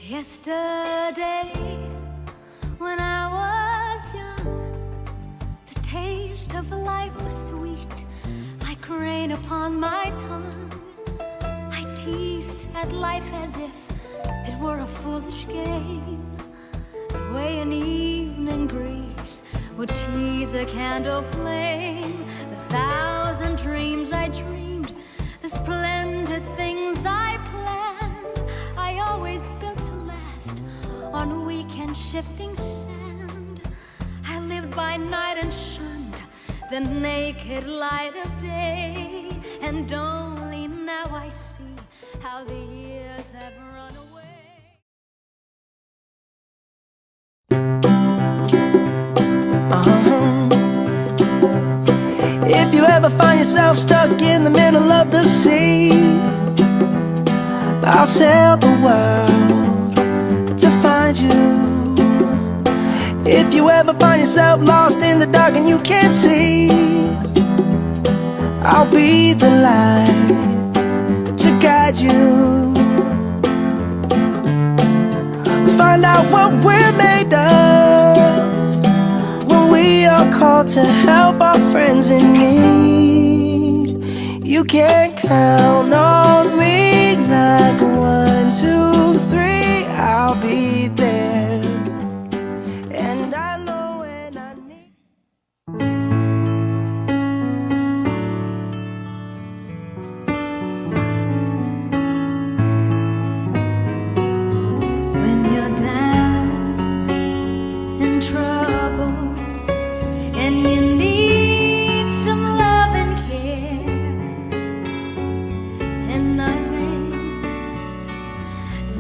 Yesterday, when I was young, the taste of life was sweet, like rain upon my tongue. I teased at life as if it were a foolish game, the way an evening breeze would tease a candle flame. The thousand dreams I dreamed, the splendid things I planned, I always built to last on weak and shifting sand. I lived by night and shunned the naked light of day, and only now I see how the years have run away. If you ever find yourself stuck in the middle of the sea, I'll sail the world to find you. If you ever find yourself lost in the dark and you can't see, I'll be the light to guide you. Find out what we're made of when we are called to help our friends in need. You can count on me like 1, 2, 3, I'll be there. And I know when I need. When you're down in trouble and you need some love and care, and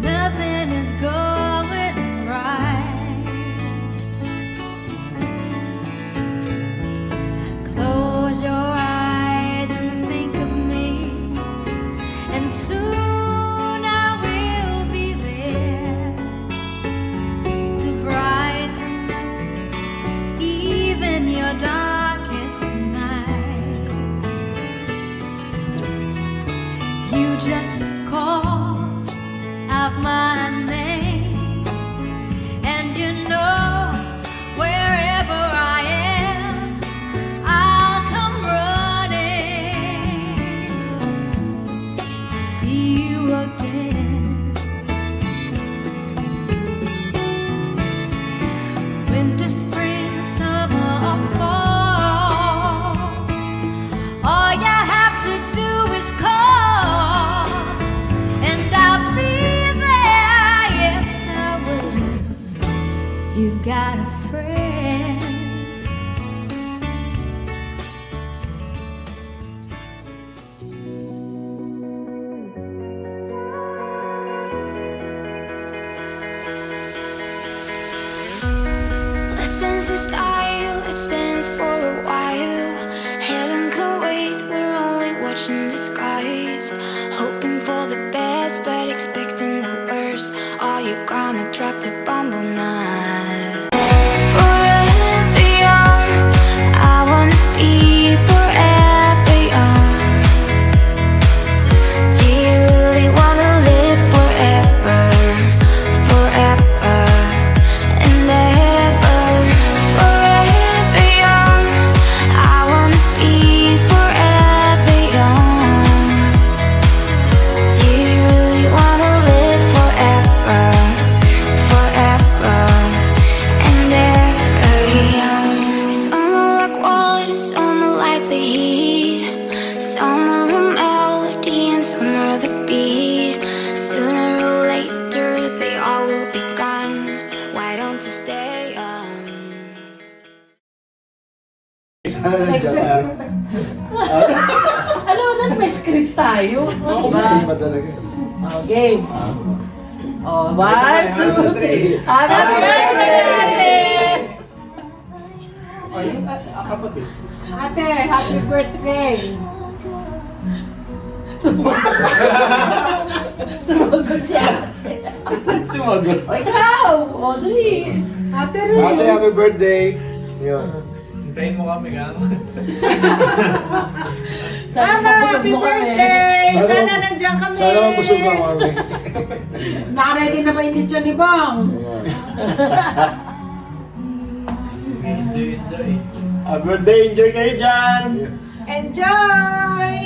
nothing is going right, close your eyes and think of me, and soon I will be there to brighten even your darkest night. You just call out my name, and you know wherever I am, I'll come running to see you again. Winter, spring, summer, or fall, all you have to do is call, and I'll be there. Yes, I will. You've got a friend. Let's dance in style, let's dance for a while. Heaven can wait, we're only watching the skies. Hoping for the best, but expecting the worst. Are you gonna drop the bomb or not? Forever young, I wanna be forever young. Do you really wanna live forever, forever and ever? Forever young, I wanna be forever young. Do you really wanna live forever, forever and ever young? Summer like water, summer like the heat, summer a melody and summer the beat. Sooner or later they all will be gone. Why don't you stay on? Ano na, may script tayo. Hindi ba talaga? Oh, game. Oh, 1, 2, 3. Happy birthday! Ayun, kapatid. Ate, happy birthday! Sumagot siya. Sumagot. O ikaw, Audrey. Ate rin! Ate, happy birthday! Yun. Hintayin mo kami, gang. Sabi mo, busog Happy mo kami. birthday! Sana nandiyan kami. Sana mabusog ka, mami. Nakaready na ba yung lechon ni Bong? Ayan. Happy birthday, enjoy kayo dyan! Enjoy!